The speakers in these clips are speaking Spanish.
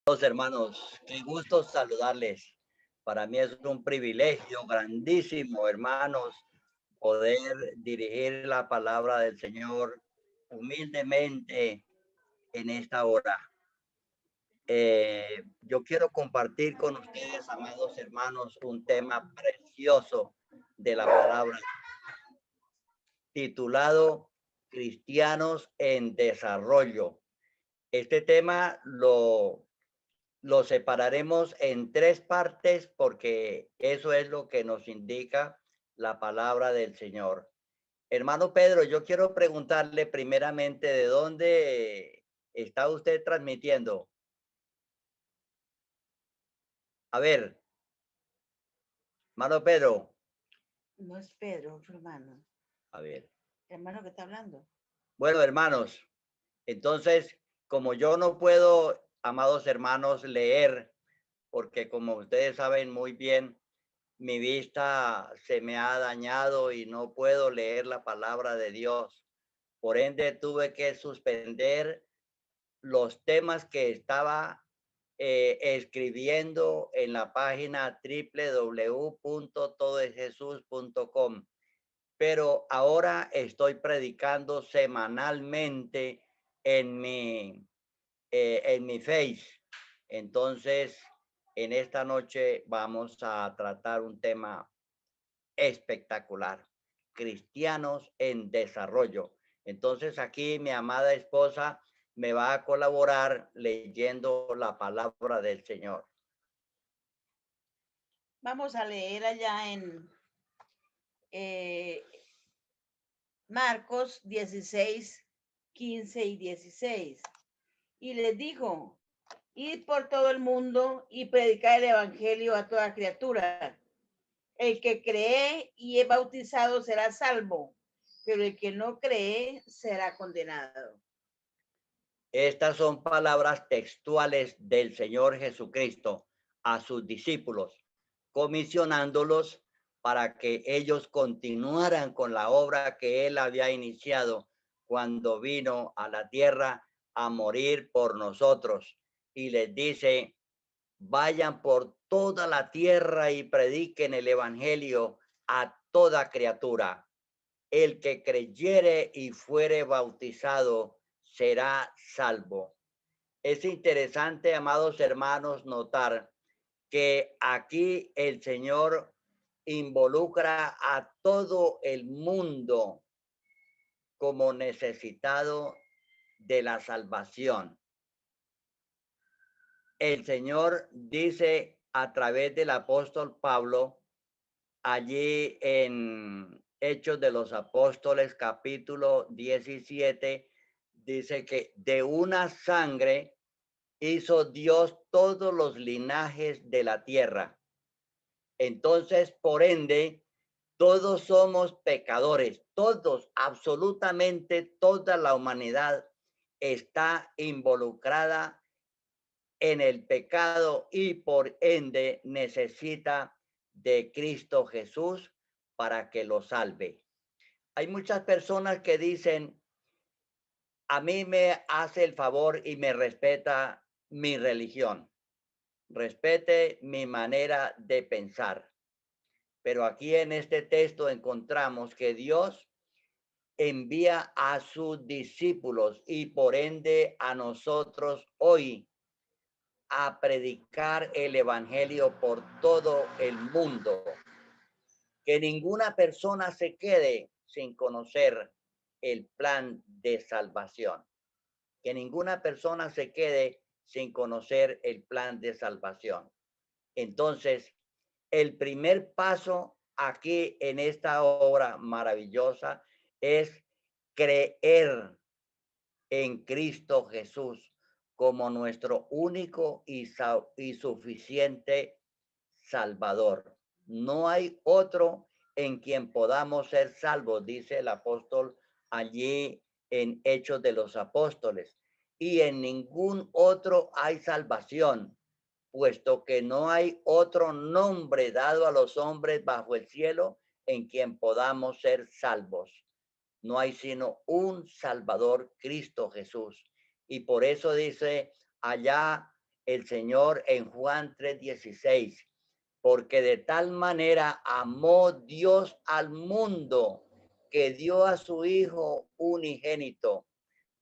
Los hermanos, qué gusto saludarles. Para mí es un privilegio grandísimo, hermanos, poder dirigir la palabra del Señor humildemente en esta hora. Yo quiero compartir con ustedes, amados hermanos, un tema precioso de la palabra titulado Cristianos en Desarrollo. Este tema lo separaremos en tres partes porque eso es lo que nos indica la palabra del Señor. Hermano Pedro, yo quiero preguntarle primeramente de dónde está usted transmitiendo. A ver, hermano Pedro, No es Pedro, otro hermano. a ver. Hermano que está hablando. Bueno, hermanos, entonces, como yo no puedo, amados hermanos, leer, porque como ustedes saben muy bien, mi vista se me ha dañado y no puedo leer la palabra de Dios. Por ende, tuve que suspender los temas que estaba escribiendo en la página www.todoesjesus.com. Pero ahora estoy predicando semanalmente en mi Face. Entonces, en esta noche vamos a tratar un tema espectacular. Cristianos en desarrollo. Entonces aquí mi amada esposa me va a colaborar leyendo la palabra del Señor. Vamos a leer allá en eh, Marcos 16, 15 y 16. Y les dijo, id por todo el mundo y predicad el evangelio a toda criatura. El que cree y es bautizado será salvo, pero el que no cree será condenado. Estas son palabras textuales del Señor Jesucristo a sus discípulos, comisionándolos para que ellos continuaran con la obra que él había iniciado cuando vino a la tierra a morir por nosotros. Y les dice, vayan por toda la tierra y prediquen el evangelio a toda criatura. El que creyere y fuere bautizado será salvo. Es interesante, amados hermanos, notar que aquí el Señor involucra a todo el mundo como necesitado de la salvación. El Señor dice a través del apóstol Pablo, allí en Hechos de los Apóstoles, capítulo 17, dice que de una sangre hizo Dios todos los linajes de la tierra. Entonces, por ende, todos somos pecadores, todos, absolutamente toda la humanidad está involucrada en el pecado y por ende necesita de Cristo Jesús para que lo salve. Hay muchas personas que dicen, a mí me hace el favor y me respeta mi religión, respete mi manera de pensar. Pero aquí en este texto encontramos que Dios envía a sus discípulos y por ende a nosotros hoy a predicar el evangelio por todo el mundo. Que ninguna persona se quede sin conocer el plan de salvación. Que ninguna persona se quede sin conocer el plan de salvación. Entonces, el primer paso aquí en esta obra maravillosa es creer en Cristo Jesús como nuestro único y suficiente Salvador. No hay otro en quien podamos ser salvos, dice el apóstol allí en Hechos de los Apóstoles. Y en ningún otro hay salvación, puesto que no hay otro nombre dado a los hombres bajo el cielo en quien podamos ser salvos. No hay sino un Salvador, Cristo Jesús. Y por eso dice allá el Señor en Juan 3:16, porque de tal manera amó Dios al mundo que dio a su Hijo unigénito,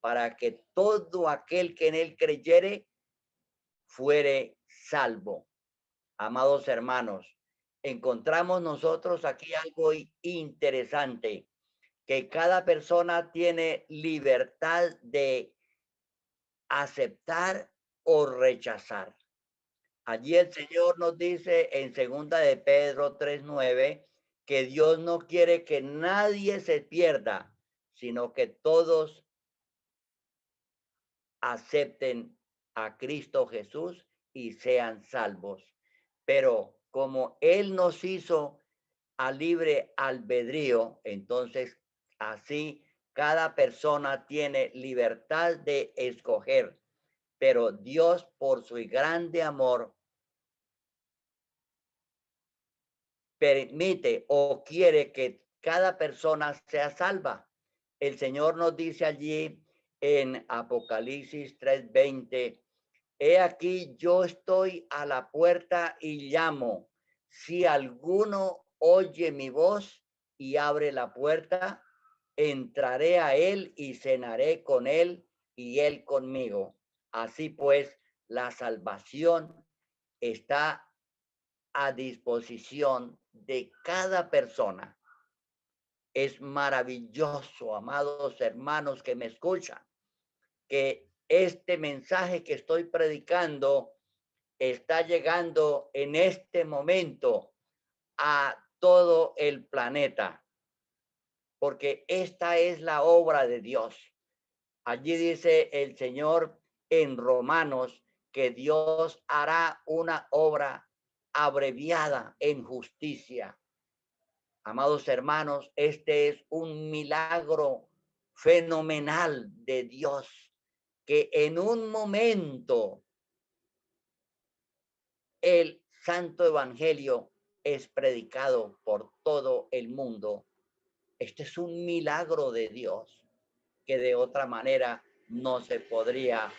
para que todo aquel que en él creyere fuere salvo. Amados hermanos, encontramos nosotros aquí algo interesante, que cada persona tiene libertad de aceptar o rechazar. Allí el Señor nos dice en segunda de Pedro 3:9 que Dios no quiere que nadie se pierda, sino que todos acepten a Cristo Jesús y sean salvos. Pero como Él nos hizo a libre albedrío, entonces así cada persona tiene libertad de escoger, pero Dios por su grande amor permite o quiere que cada persona sea salva. El Señor nos dice allí en Apocalipsis 3:20, he aquí yo estoy a la puerta y llamo. Si alguno oye mi voz y abre la puerta, entraré a él y cenaré con él y él conmigo. Así pues, la salvación está a disposición de cada persona. Es maravilloso, amados hermanos que me escuchan, que este mensaje que estoy predicando está llegando en este momento a todo el planeta, porque esta es la obra de Dios. Allí dice el Señor en Romanos que Dios hará una obra abreviada en justicia. Amados hermanos, este es un milagro fenomenal de Dios, que en un momento el santo evangelio es predicado por todo el mundo. Este es un milagro de Dios que de otra manera no se podría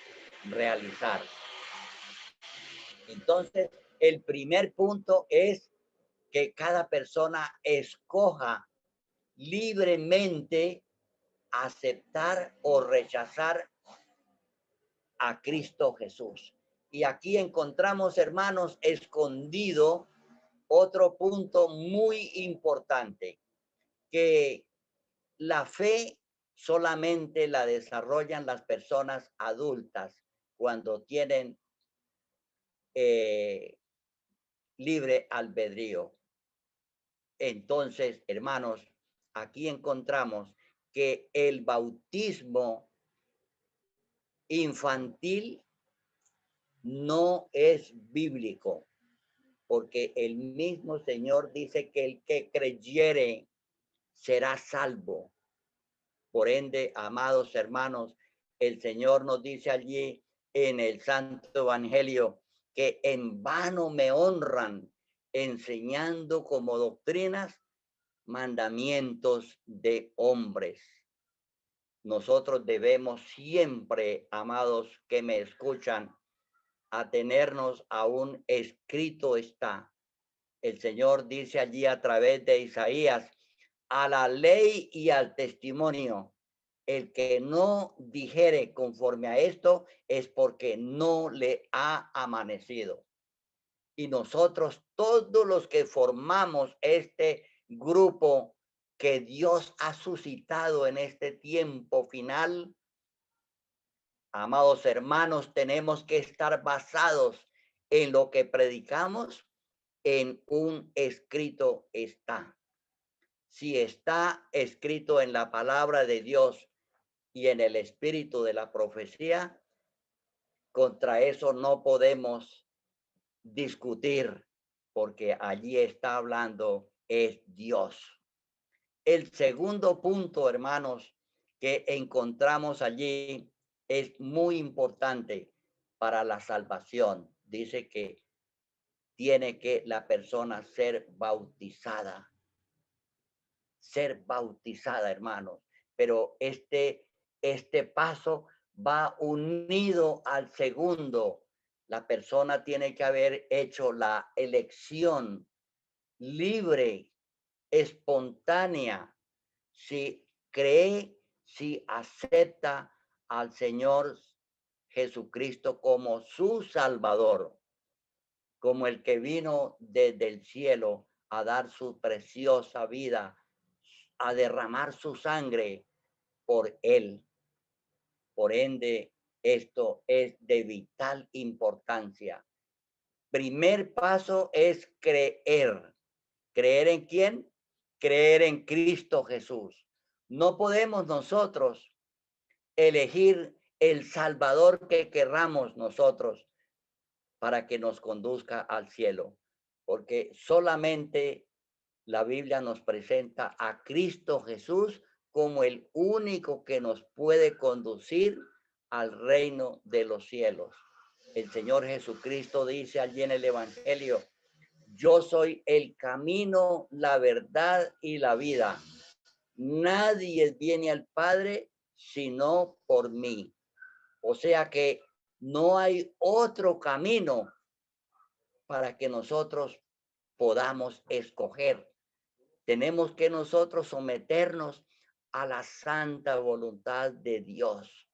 realizar. Entonces, el primer punto es que cada persona escoja libremente aceptar o rechazar a Cristo Jesús. Y aquí encontramos, hermanos, escondido otro punto muy importante, que la fe solamente la desarrollan las personas adultas cuando tienen eh, libre albedrío. Entonces, hermanos, aquí encontramos que el bautismo infantil no es bíblico, porque el mismo Señor dice que el que creyere será salvo. Por ende, amados hermanos, el Señor nos dice allí en el Santo Evangelio que en vano me honran enseñando como doctrinas mandamientos de hombres. Nosotros debemos siempre, amados que me escuchan, atenernos a un escrito está. El Señor dice allí a través de Isaías, a la ley y al testimonio. El que no dijere conforme a esto es porque no le ha amanecido. Y nosotros, todos los que formamos este grupo que Dios ha suscitado en este tiempo final, amados hermanos, tenemos que estar basados en lo que predicamos, en un escrito está. Si está escrito en la palabra de Dios y en el espíritu de la profecía, contra eso no podemos discutir, porque allí está hablando es Dios. El segundo punto, hermanos, que encontramos allí es muy importante para la salvación. Dice que tiene que la persona ser bautizada, hermanos. Pero este paso va unido al segundo, La persona tiene que haber hecho la elección libre, espontánea, si cree, si acepta al Señor Jesucristo como su Salvador, como el que vino desde el cielo a dar su preciosa vida, a derramar su sangre por él. Por ende, esto es de vital importancia. Primer paso es creer. ¿Creer en quién? Creer en Cristo Jesús. No podemos nosotros elegir el Salvador que querramos nosotros para que nos conduzca al cielo, porque solamente la Biblia nos presenta a Cristo Jesús como el único que nos puede conducir al reino de los cielos. El Señor Jesucristo dice allí en el Evangelio: yo soy el camino, la verdad y la vida. Nadie viene al Padre sino por mí. O sea que no hay otro camino para que nosotros podamos escoger. Tenemos que nosotros someternos a la santa voluntad de Dios.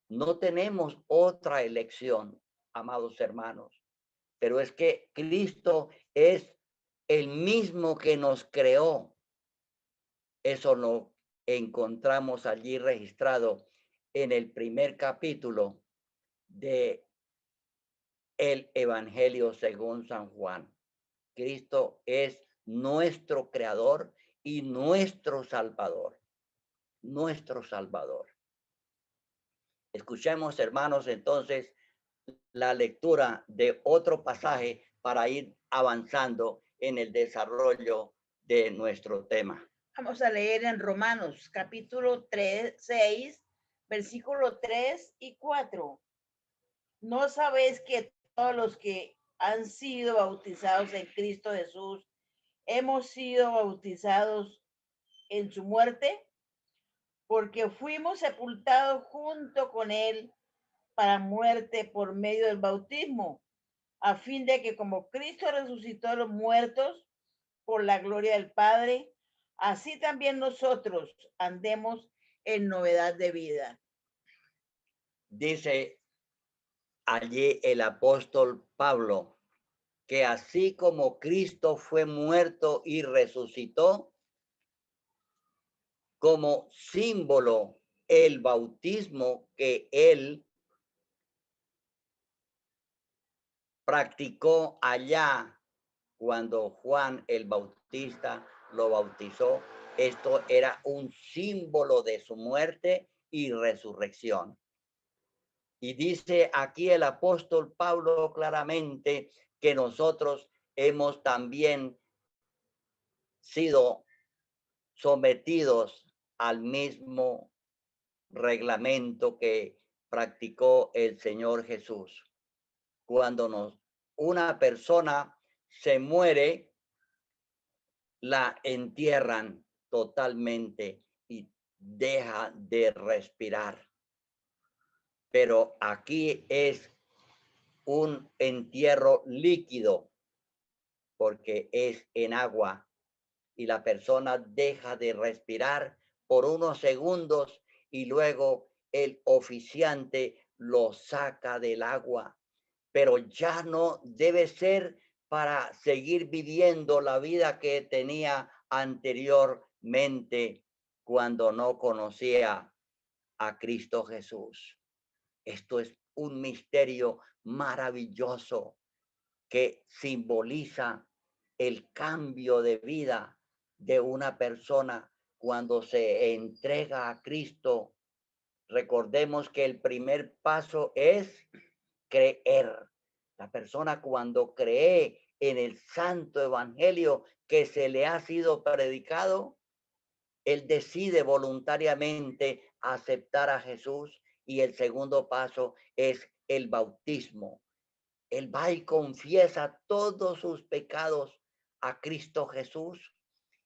No tenemos otra elección, amados hermanos, pero es que Cristo es el mismo que nos creó. Eso lo encontramos allí registrado en el primer capítulo de el Evangelio según San Juan. Cristo es nuestro creador y nuestro salvador. Nuestro salvador. Escuchemos, hermanos, entonces la lectura de otro pasaje para ir avanzando en el desarrollo de nuestro tema. Vamos a leer en Romanos capítulo 3, 6, versículo 3 y 4. ¿No sabéis que todos los que han sido bautizados en Cristo Jesús hemos sido bautizados en su muerte? Porque fuimos sepultados junto con él para muerte por medio del bautismo, a fin de que como Cristo resucitó a los muertos por la gloria del Padre, así también nosotros andemos en novedad de vida. Dice allí el apóstol Pablo que así como Cristo fue muerto y resucitó, como símbolo el bautismo que él practicó allá cuando Juan el Bautista lo bautizó. Esto era un símbolo de su muerte y resurrección. Y dice aquí el apóstol Pablo claramente que nosotros hemos también sido sometidos al mismo reglamento que practicó el Señor Jesús. Cuando una persona se muere, la entierran totalmente y deja de respirar. Pero aquí es un entierro líquido porque es en agua y la persona deja de respirar por unos segundos y luego el oficiante lo saca del agua, pero ya no debe ser para seguir viviendo la vida que tenía anteriormente cuando no conocía a Cristo Jesús. Esto es un misterio maravilloso que simboliza el cambio de vida de una persona cuando se entrega a Cristo. Recordemos que el primer paso es creer. La persona cuando cree en el santo evangelio que se le ha sido predicado, él decide voluntariamente aceptar a Jesús y el segundo paso es el bautismo. Él va y confiesa todos sus pecados a Cristo Jesús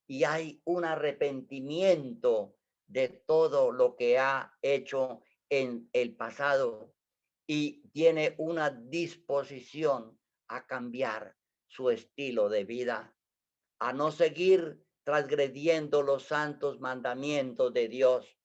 y hay un arrepentimiento de todo lo que ha hecho en el pasado y tiene una disposición a cambiar su estilo de vida, a no seguir transgrediendo los santos mandamientos de Dios,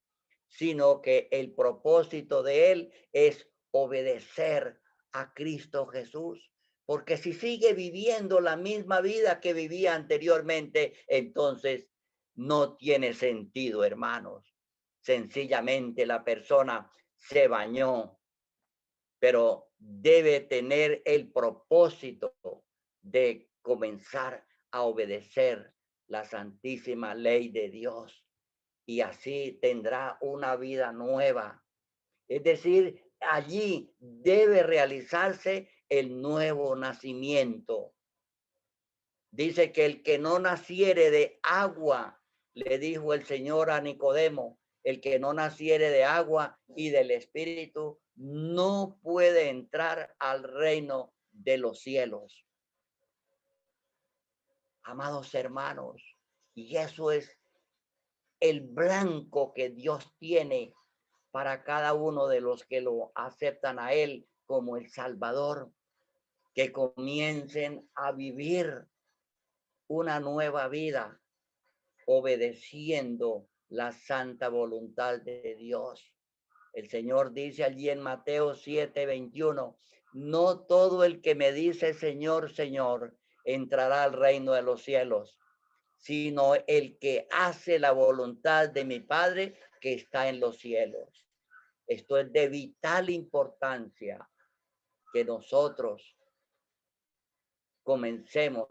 sino que el propósito de él es obedecer a Cristo Jesús. Porque si sigue viviendo la misma vida que vivía anteriormente, entonces no tiene sentido, hermanos. Sencillamente la persona se bañó, pero debe tener el propósito de comenzar a obedecer la santísima ley de Dios, y así tendrá una vida nueva. Es decir, allí debe realizarse el nuevo nacimiento. Dice que el que no naciere de agua, le dijo el Señor a Nicodemo, el que no naciere de agua y del Espíritu no puede entrar al reino de los cielos. Amados hermanos, y eso es el blanco que Dios tiene para cada uno de los que lo aceptan a Él como el Salvador, que comiencen a vivir una nueva vida obedeciendo la santa voluntad de Dios. El Señor dice allí en Mateo 7:21, no todo el que me dice Señor, Señor, entrará al reino de los cielos, sino el que hace la voluntad de mi Padre que está en los cielos. Esto es de vital importancia, que nosotros comencemos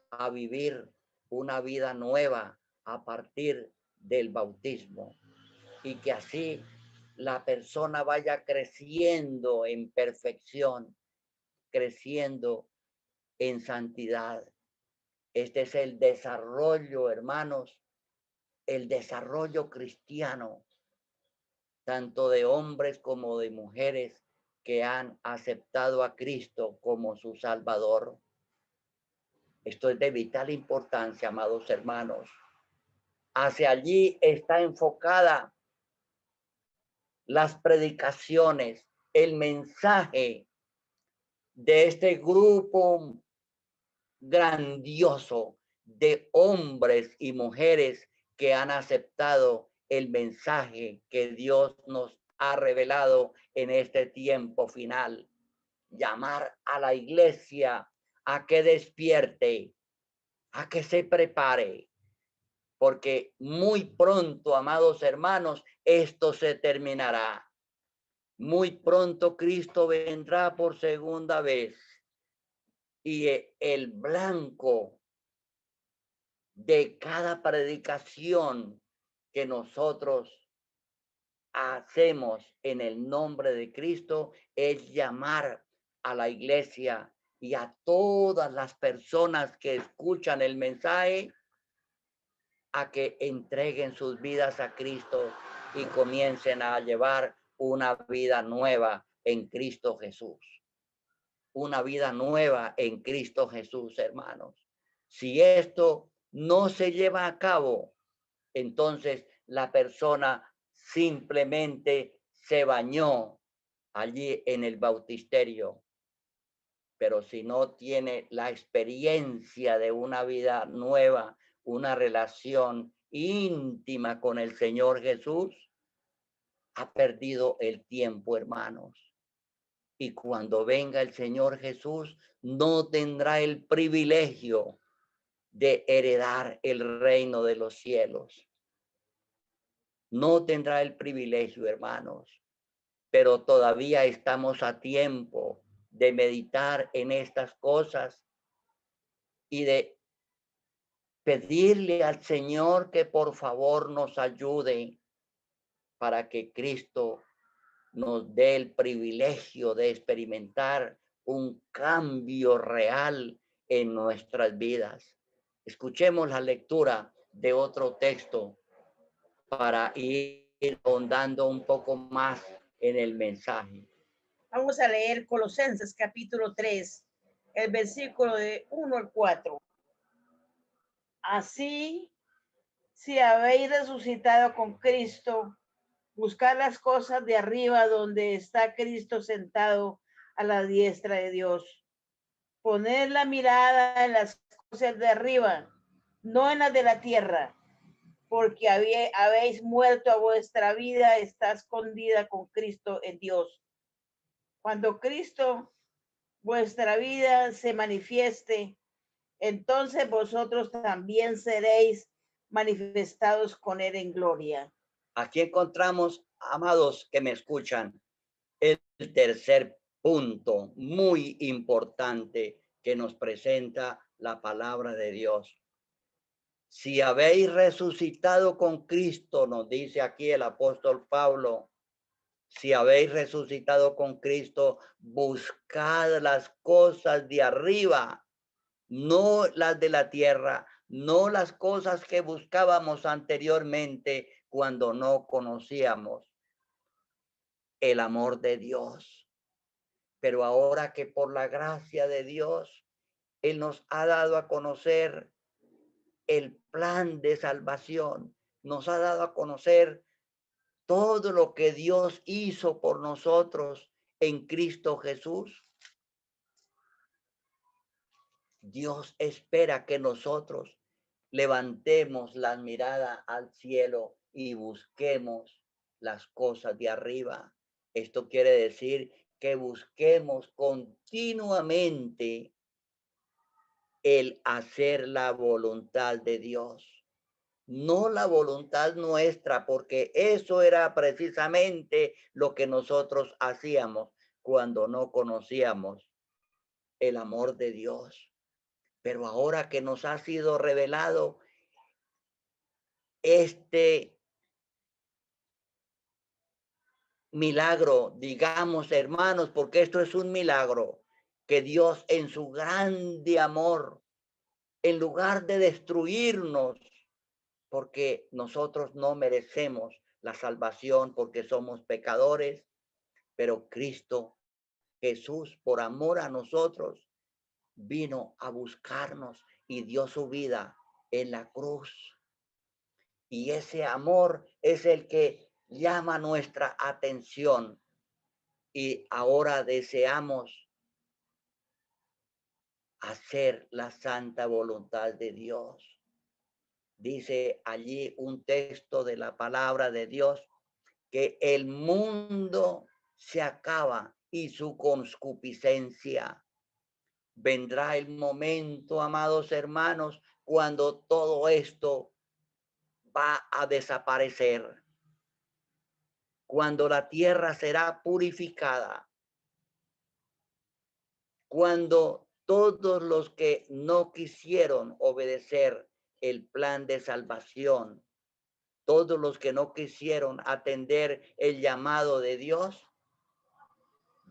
a vivir una vida nueva a partir del bautismo, y que así la persona vaya creciendo en perfección, creciendo en santidad. Este es el desarrollo, hermanos, el desarrollo cristiano, tanto de hombres como de mujeres que han aceptado a Cristo como su Salvador. Esto es de vital importancia, amados hermanos. Hacia allí está enfocada las predicaciones, el mensaje de este grupo grandioso de hombres y mujeres que han aceptado el mensaje que Dios nos ha revelado en este tiempo final. Llamar a la iglesia a que despierte, a que se prepare, porque muy pronto, amados hermanos, esto se terminará. Muy pronto Cristo vendrá por segunda vez, y el blanco de cada predicación que nosotros hacemos en el nombre de Cristo es llamar a la iglesia y a todas las personas que escuchan el mensaje a que entreguen sus vidas a Cristo y comiencen a llevar una vida nueva en Cristo Jesús. Una vida nueva en Cristo Jesús, hermanos. Si esto no se lleva a cabo, entonces la persona simplemente se bañó allí en el bautisterio. Pero si no tiene la experiencia de una vida nueva, una relación íntima con el Señor Jesús, ha perdido el tiempo, hermanos. Y cuando venga el Señor Jesús, no tendrá el privilegio de heredar el reino de los cielos. No tendrá el privilegio, hermanos, pero todavía estamos a tiempo de meditar en estas cosas y de pedirle al Señor que por favor nos ayude para que Cristo nos dé el privilegio de experimentar un cambio real en nuestras vidas. Escuchemos la lectura de otro texto para ir ahondando un poco más en el mensaje. Vamos a leer Colosenses capítulo 3, el versículo de 1 al 4. Así, si habéis resucitado con Cristo, Buscar las cosas de arriba donde está Cristo sentado a la diestra de Dios. Poner la mirada en las cosas de arriba, no en las de la tierra, porque habéis muerto a vuestra vida, está escondida con Cristo en Dios. Cuando Cristo, vuestra vida, se manifieste, entonces vosotros también seréis manifestados con él en gloria. Aquí encontramos, amados que me escuchan, el tercer punto muy importante que nos presenta la palabra de Dios. Si habéis resucitado con Cristo, nos dice aquí el apóstol Pablo, si habéis resucitado con Cristo, buscad las cosas de arriba, no las de la tierra, no las cosas que buscábamos anteriormente cuando no conocíamos el amor de Dios. Pero ahora que por la gracia de Dios, Él nos ha dado a conocer el plan de salvación, nos ha dado a conocer todo lo que Dios hizo por nosotros en Cristo Jesús. Dios espera que nosotros levantemos la mirada al cielo y busquemos las cosas de arriba. Esto quiere decir que busquemos continuamente el hacer la voluntad de Dios, no la voluntad nuestra, porque eso era precisamente lo que nosotros hacíamos cuando no conocíamos el amor de Dios. Pero ahora que nos ha sido revelado este milagro, digamos, hermanos, porque esto es un milagro, que Dios en su grande amor, en lugar de destruirnos, porque nosotros no merecemos la salvación porque somos pecadores, pero Cristo Jesús, por amor a nosotros, vino a buscarnos y dio su vida en la cruz. Y ese amor es el que llama nuestra atención. Y ahora deseamos hacer la santa voluntad de Dios. Dice allí un texto de la palabra de Dios que el mundo se acaba y su concupiscencia. Vendrá el momento, amados hermanos, cuando todo esto va a desaparecer, cuando la tierra será purificada, cuando todos los que no quisieron obedecer el plan de salvación, todos los que no quisieron atender el llamado de Dios,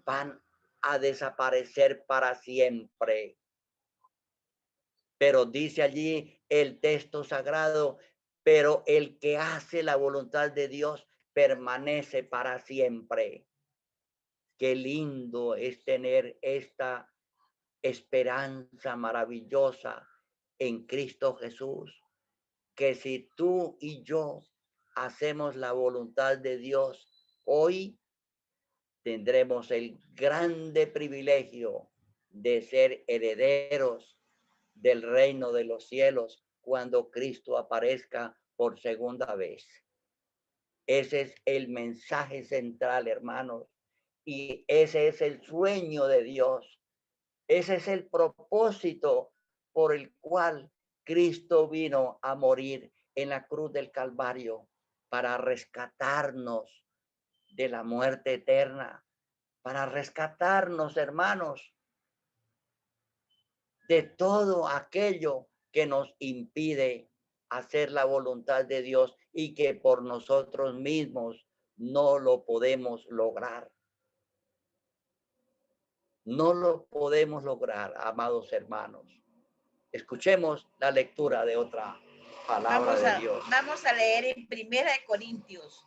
van a desaparecer para siempre. Pero dice allí el texto sagrado, pero el que hace la voluntad de Dios permanece para siempre. Qué lindo es tener esta esperanza maravillosa en Cristo Jesús, que si tú y yo hacemos la voluntad de Dios hoy, tendremos el grande privilegio de ser herederos del reino de los cielos cuando Cristo aparezca por segunda vez. Ese es el mensaje central, hermanos, y ese es el sueño de Dios. Ese es el propósito por el cual Cristo vino a morir en la cruz del Calvario, para rescatarnos de la muerte eterna, para rescatarnos, hermanos, de todo aquello que nos impide hacer la voluntad de Dios y que por nosotros mismos no lo podemos lograr. No lo podemos lograr, amados hermanos. Escuchemos la lectura de otra palabra de Dios. Vamos a leer en Primera de Corintios,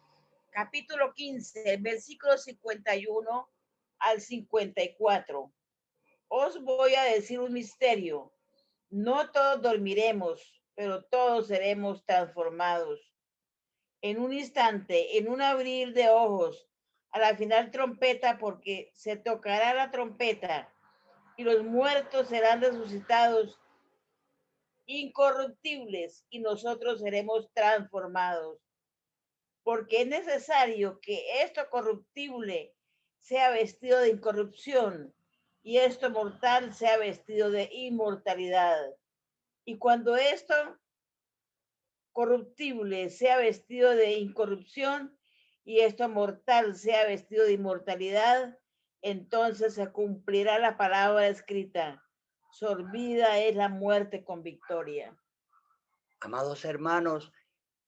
capítulo 15, versículo 51 al 54. Os voy a decir un misterio. No todos dormiremos, pero todos seremos transformados en un instante, en un abrir de ojos, a la final trompeta, porque se tocará la trompeta y los muertos serán resucitados incorruptibles y nosotros seremos transformados, porque es necesario que esto corruptible sea vestido de incorrupción y esto mortal sea vestido de inmortalidad. Y cuando esto corruptible sea vestido de incorrupción y esto mortal sea vestido de inmortalidad, entonces se cumplirá la palabra escrita: sorbida es la muerte con victoria. Amados hermanos,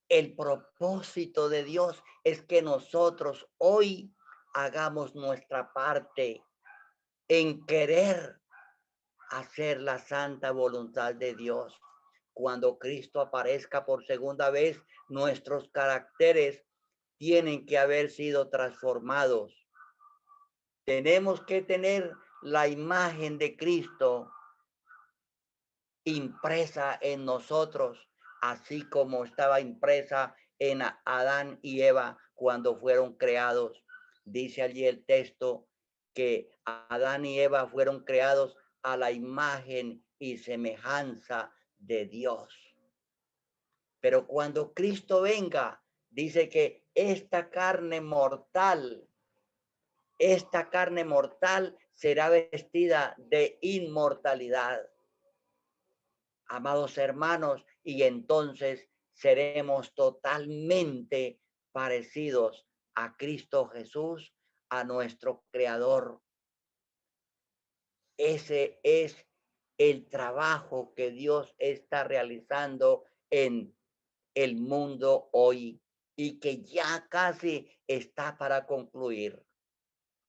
el propósito de Dios es que nosotros hoy hagamos nuestra parte en querer hacer la santa voluntad de Dios. Cuando Cristo aparezca por segunda vez, nuestros caracteres tienen que haber sido transformados. Tenemos que tener la imagen de Cristo impresa en nosotros, así como estaba impresa en Adán y Eva cuando fueron creados. Dice allí el texto que Adán y Eva fueron creados a la imagen y semejanza de Dios. Pero cuando Cristo venga, dice que esta carne mortal será vestida de inmortalidad. Amados hermanos, y entonces seremos totalmente parecidos a Cristo Jesús, a nuestro Creador. Ese es el trabajo que Dios está realizando en el mundo hoy y que ya casi está para concluir.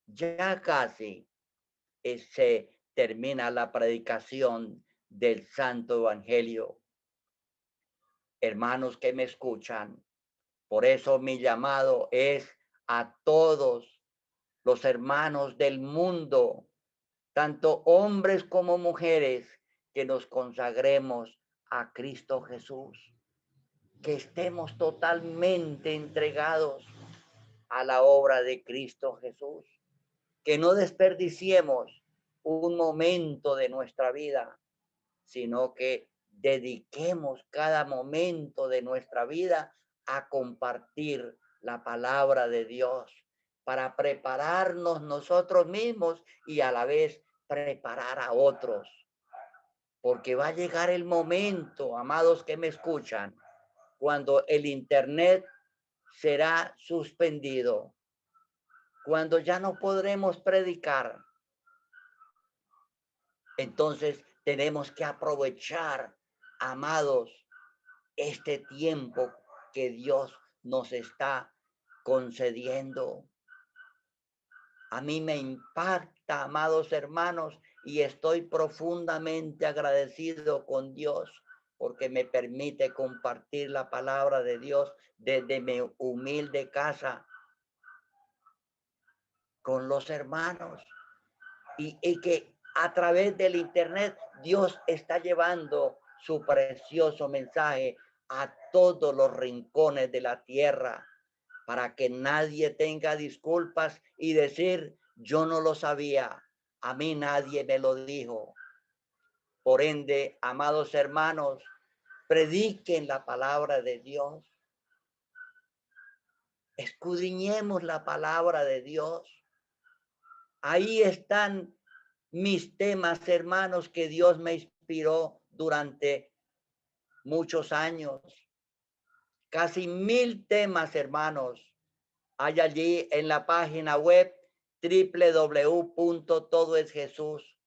Ya casi se termina la predicación del Santo Evangelio. Hermanos que me escuchan, por eso mi llamado es a todos los hermanos del mundo, tanto hombres como mujeres, que nos consagremos a Cristo Jesús, que estemos totalmente entregados a la obra de Cristo Jesús, que no desperdiciemos un momento de nuestra vida, sino que dediquemos cada momento de nuestra vida a compartir la palabra de Dios para prepararnos nosotros mismos y a la vez preparar a otros. Porque va a llegar el momento, amados que me escuchan, cuando el internet será suspendido, cuando ya no podremos predicar. Entonces tenemos que aprovechar, amados, este tiempo que Dios nos está concediendo. A mí me impacta, amados hermanos, y estoy profundamente agradecido con Dios porque me permite compartir la palabra de Dios desde mi humilde casa con los hermanos y que a través del internet Dios está llevando su precioso mensaje a todos los rincones de la tierra para que nadie tenga disculpas y decir yo no lo sabía, a mí nadie me lo dijo. Por ende, amados hermanos, prediquen la palabra de Dios, escudriñemos la palabra de Dios. Ahí están mis temas, hermanos, que Dios me inspiró durante muchos años. Casi 1000 temas, hermanos. Hay allí en la página web www.todoesjesús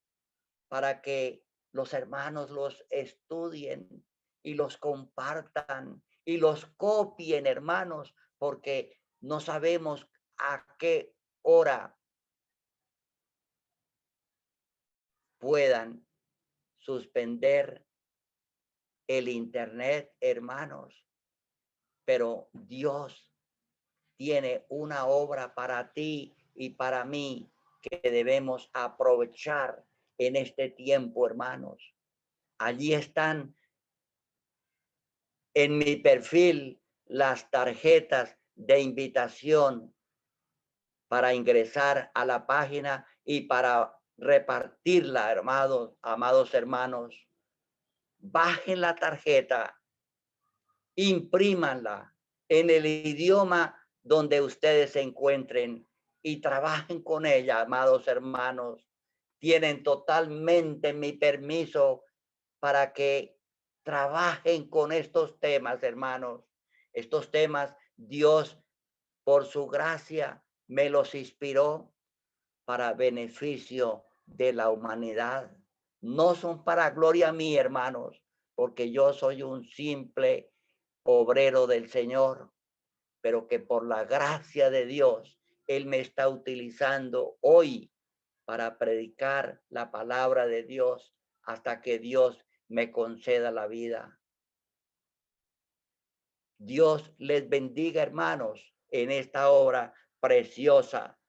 para que los hermanos los estudien y los compartan y los copien, hermanos, porque no sabemos a qué hora puedan suspender el internet, hermanos, pero Dios tiene una obra para ti y para mí que debemos aprovechar en este tiempo, hermanos. Allí están en mi perfil las tarjetas de invitación para ingresar a la página y para repartirla, amados hermanos. Bajen la tarjeta, imprímanla en el idioma donde ustedes se encuentren y trabajen con ella, amados hermanos. Tienen totalmente mi permiso para que trabajen con estos temas, hermanos. Estos temas, Dios, por su gracia, me los inspiró para beneficio de la humanidad. No son para gloria mía, hermanos, porque yo soy un simple obrero del Señor, pero que por la gracia de Dios, Él me está utilizando hoy para predicar la palabra de Dios hasta que Dios me conceda la vida. Dios les bendiga, hermanos, en esta obra preciosa.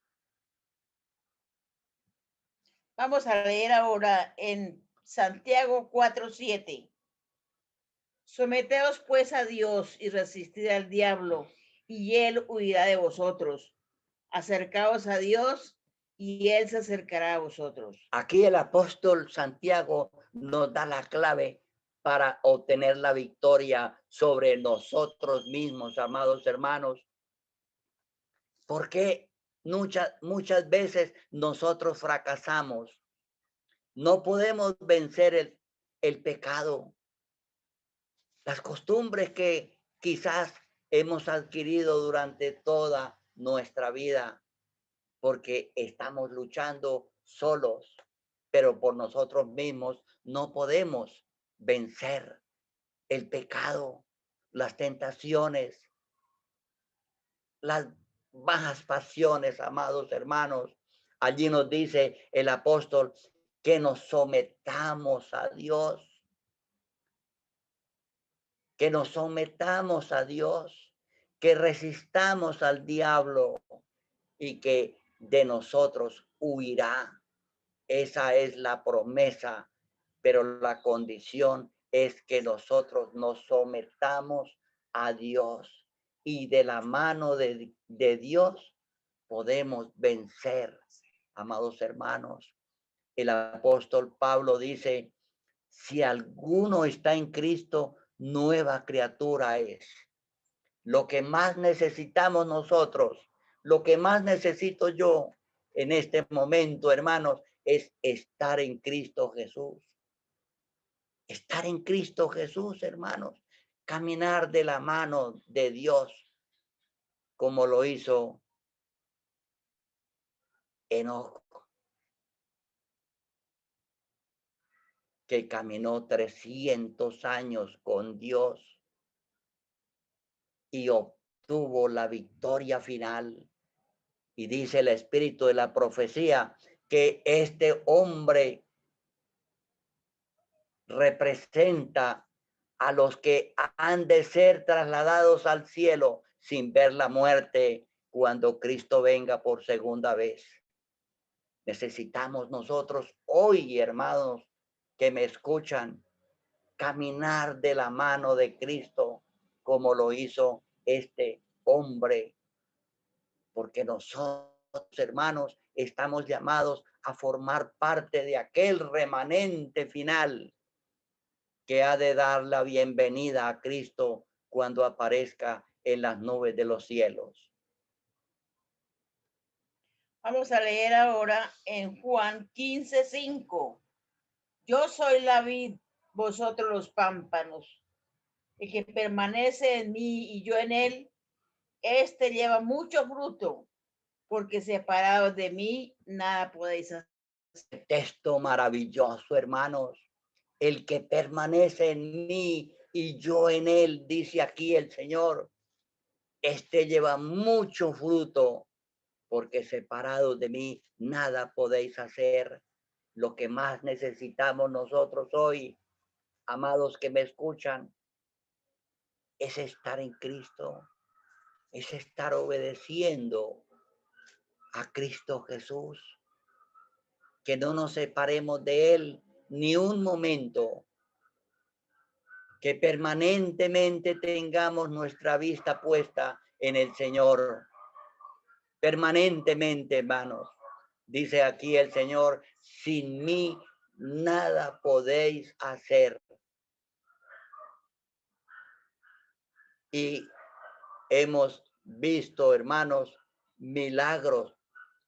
Vamos a leer ahora en Santiago 4:7. Someteos pues a Dios y resistid al diablo, y él huirá de vosotros. Acercaos a Dios y él se acercará a vosotros. Aquí el apóstol Santiago nos da la clave para obtener la victoria sobre nosotros mismos, amados hermanos. Porque muchas veces nosotros fracasamos. No podemos vencer el pecado, las costumbres que quizás hemos adquirido durante toda nuestra vida, porque estamos luchando solos, pero por nosotros mismos no podemos vencer el pecado, las tentaciones, las bajas pasiones, amados hermanos. Allí nos dice el apóstol que nos sometamos a Dios, que nos sometamos a Dios, que resistamos al diablo y que de nosotros huirá. Esa es la promesa, pero la condición es que nosotros nos sometamos a Dios y de la mano de Dios podemos vencer, amados hermanos. El apóstol Pablo dice, si alguno está en Cristo, nueva criatura es. Lo que más necesitamos nosotros, lo que más necesito yo en este momento, hermanos, es estar en Cristo Jesús. Estar en Cristo Jesús, hermanos. Caminar de la mano de Dios, como lo hizo Enoc, que caminó 300 años con Dios y obtuvo la victoria final. Y dice el espíritu de la profecía que este hombre representa a los que han de ser trasladados al cielo sin ver la muerte cuando Cristo venga por segunda vez. Necesitamos nosotros hoy, hermanos, que me escuchan, caminar de la mano de Cristo como lo hizo este hombre, porque nosotros, hermanos, estamos llamados a formar parte de aquel remanente final que ha de dar la bienvenida a Cristo cuando aparezca en las nubes de los cielos. Vamos a leer ahora en Juan 15:5. Yo soy la vid, vosotros los pámpanos. El que permanece en mí y yo en él, este lleva mucho fruto, porque separados de mí nada podéis hacer. Texto maravilloso, hermanos. El que permanece en mí y yo en él, dice aquí el Señor, este lleva mucho fruto, porque separados de mí nada podéis hacer. Lo que más necesitamos nosotros hoy, amados que me escuchan, es estar en Cristo, es estar obedeciendo a Cristo Jesús, que no nos separemos de Él ni un momento, que permanentemente tengamos nuestra vista puesta en el Señor. Permanentemente, hermanos. Dice aquí el Señor, sin mí nada podéis hacer. Y hemos visto, hermanos, milagros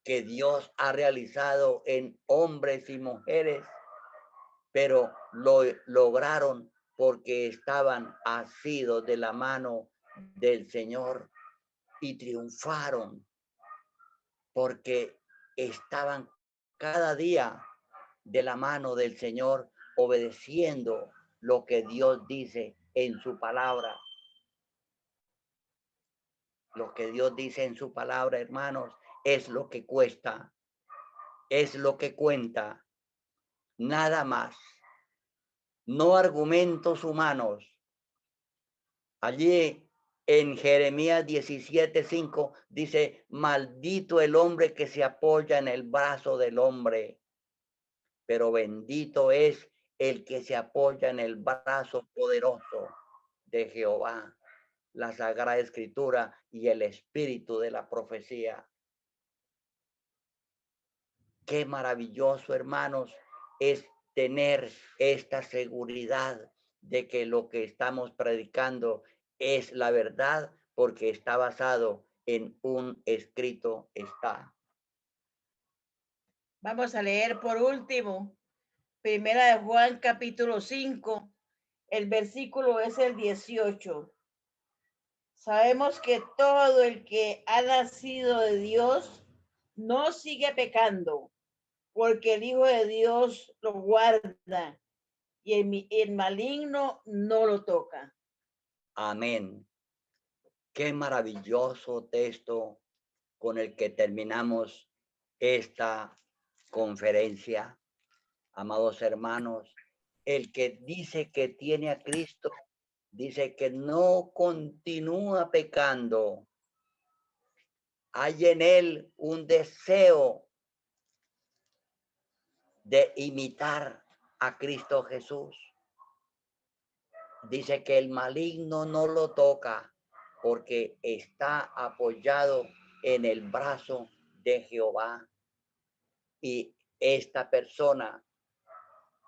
que Dios ha realizado en hombres y mujeres, pero lo lograron porque estaban asidos de la mano del Señor y triunfaron porque estaban cada día de la mano del Señor, obedeciendo lo que Dios dice en su palabra. Lo que Dios dice en su palabra, hermanos, es lo que cuesta, es lo que cuenta, nada más. No argumentos humanos. Allí en Jeremías 17:5 dice, maldito el hombre que se apoya en el brazo del hombre, pero bendito es el que se apoya en el brazo poderoso de Jehová. La Sagrada Escritura y el espíritu de la profecía. Qué maravilloso, hermanos, es tener esta seguridad de que lo que estamos predicando es la verdad porque está basado en un escrito está. Vamos a leer por último, Primera de Juan capítulo 5, el versículo es el 18. Sabemos que todo el que ha nacido de Dios no sigue pecando, porque el Hijo de Dios lo guarda y el maligno no lo toca. Amén. Qué maravilloso texto con el que terminamos esta conferencia. Amados hermanos, el que dice que tiene a Cristo, dice que no continúa pecando. Hay en él un deseo de imitar a Cristo Jesús. Dice que el maligno no lo toca porque está apoyado en el brazo de Jehová. Y esta persona,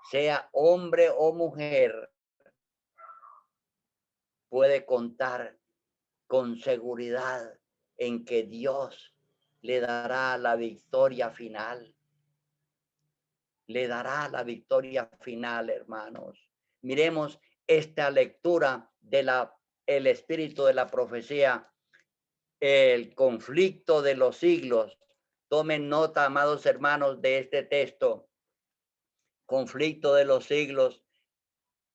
sea hombre o mujer, puede contar con seguridad en que Dios le dará la victoria final. Le dará la victoria final, hermanos. Miremos esta lectura de el espíritu de la profecía, el conflicto de los siglos. Tomen nota, amados hermanos, de este texto. Conflicto de los siglos,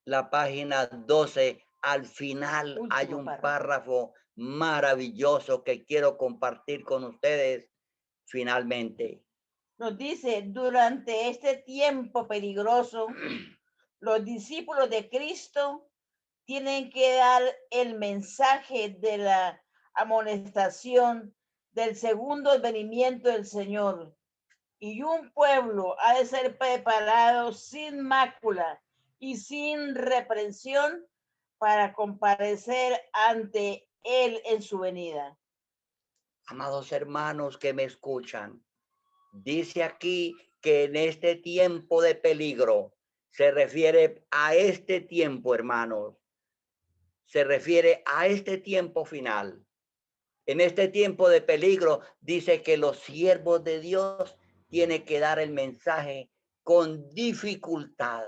la página 12. Al final hay un párrafo maravilloso que quiero compartir con ustedes finalmente. Nos dice, durante este tiempo peligroso, los discípulos de Cristo tienen que dar el mensaje de la amonestación del segundo advenimiento del Señor. Y un pueblo ha de ser preparado sin mácula y sin reprensión para comparecer ante él en su venida. Amados hermanos que me escuchan, dice aquí que en este tiempo de peligro, se refiere a este tiempo, hermanos, se refiere a este tiempo final. En este tiempo de peligro, dice que los siervos de Dios tienen que dar el mensaje con dificultad.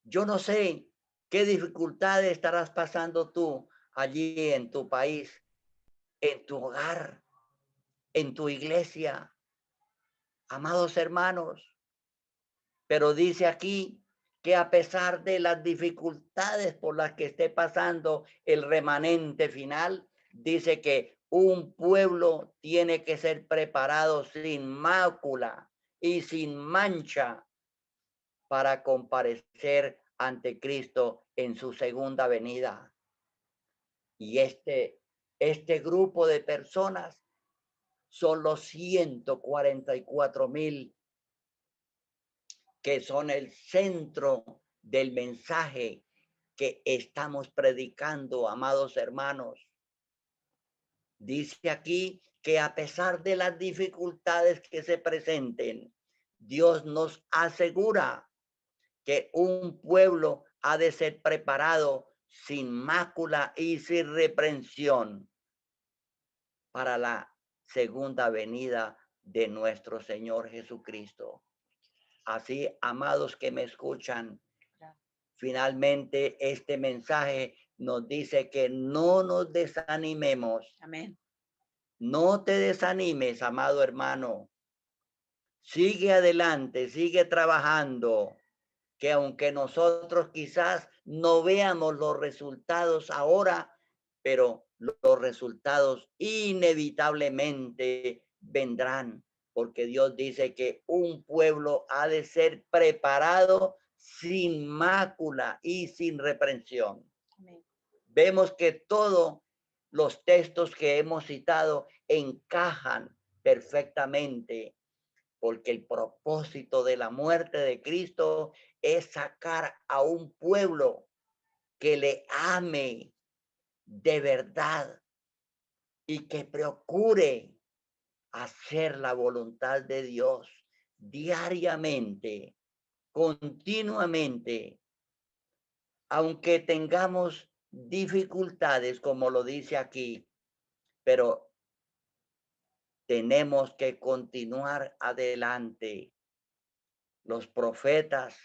Yo no sé qué dificultades estarás pasando tú allí en tu país, en tu hogar, en tu iglesia, amados hermanos. Pero dice aquí que a pesar de las dificultades por las que esté pasando el remanente final, dice que un pueblo tiene que ser preparado sin mácula y sin mancha para comparecer ante Cristo en su segunda venida. Y este grupo de personas son los 144,000 que son el centro del mensaje que estamos predicando, amados hermanos. Dice aquí que a pesar de las dificultades que se presenten, Dios nos asegura que un pueblo ha de ser preparado sin mácula y sin reprensión para la segunda venida de nuestro Señor Jesucristo. Así, amados que me escuchan, finalmente este mensaje nos dice que no nos desanimemos. Amén. No te desanimes, amado hermano. Sigue adelante, sigue trabajando, que aunque nosotros quizás no veamos los resultados ahora, pero los resultados inevitablemente vendrán, porque Dios dice que un pueblo ha de ser preparado sin mácula y sin reprensión. Amén. Vemos que todos los textos que hemos citado encajan perfectamente, porque el propósito de la muerte de Cristo es sacar a un pueblo que le ame de verdad y que procure hacer la voluntad de Dios diariamente, continuamente, aunque tengamos dificultades, como lo dice aquí, pero tenemos que continuar adelante. Los profetas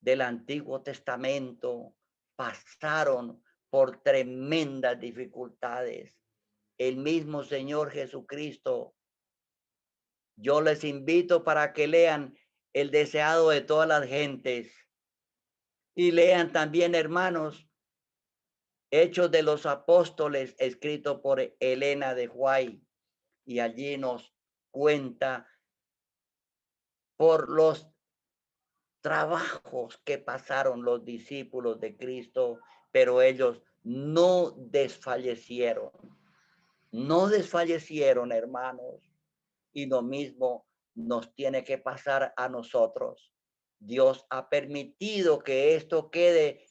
del Antiguo Testamento pasaron por tremendas dificultades. El mismo Señor Jesucristo. Yo les invito para que lean El deseado de todas las gentes y lean también, hermanos, Hechos de los Apóstoles, escrito por Elena de White, y allí nos cuenta por los trabajos que pasaron los discípulos de Cristo, pero ellos no desfallecieron. No desfallecieron, hermanos, y lo mismo nos tiene que pasar a nosotros. Dios ha permitido que esto quede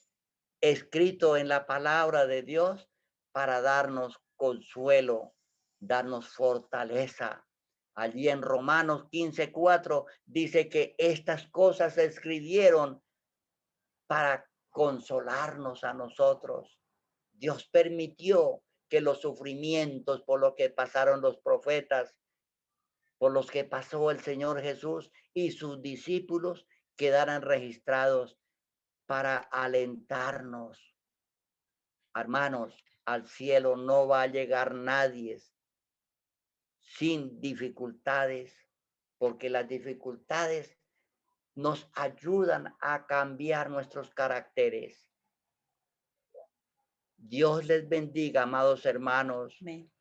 escrito en la palabra de Dios para darnos consuelo, darnos fortaleza. Allí en Romanos 15:4 dice que estas cosas se escribieron para consolarnos a nosotros. Dios permitió que los sufrimientos por los que pasaron los profetas, por los que pasó el Señor Jesús y sus discípulos, quedaran registrados para alentarnos. Hermanos, al cielo no va a llegar nadie sin dificultades, porque las dificultades nos ayudan a cambiar nuestros caracteres. Dios les bendiga, amados hermanos. Amén.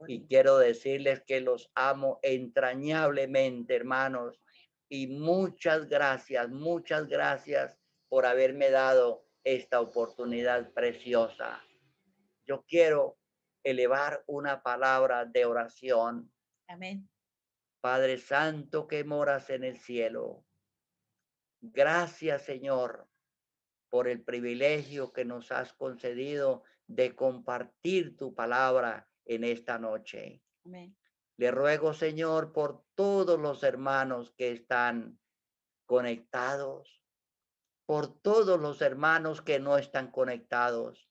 Y quiero decirles que los amo entrañablemente, hermanos. Y muchas gracias por haberme dado esta oportunidad preciosa. Yo quiero elevar una palabra de oración. Amén. Padre Santo que moras en el cielo, gracias, Señor, por el privilegio que nos has concedido de compartir tu palabra en esta noche. Amén. Le ruego, Señor, por todos los hermanos que están conectados, por todos los hermanos que no están conectados,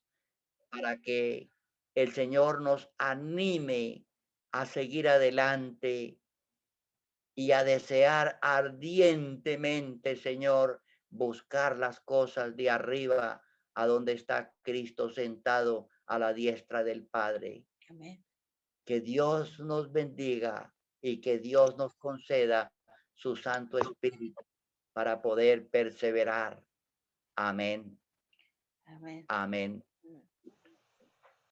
para que el Señor nos anime a seguir adelante y a desear ardientemente, Señor, buscar las cosas de arriba, a donde está Cristo sentado a la diestra del Padre. Amén. Que Dios nos bendiga y que Dios nos conceda su Santo Espíritu para poder perseverar. Amén. Amén. Amén.